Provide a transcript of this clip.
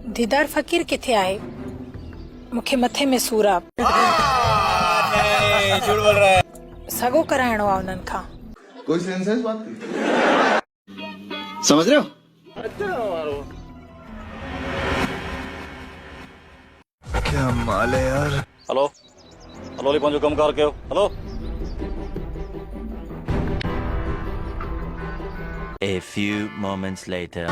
दीदार फकीर किथे आहे? मूंखे मथे में सूर आहे। नहीं, झूठ बोल रहा है। सगो कराइणो आहे उन्हनि खां। कोई सेंस है इस बात की? समझ रहे हो? क्या माल है यार। हेलो हेलो पंहिंजो कमु कार कयो। Hello A few moments later.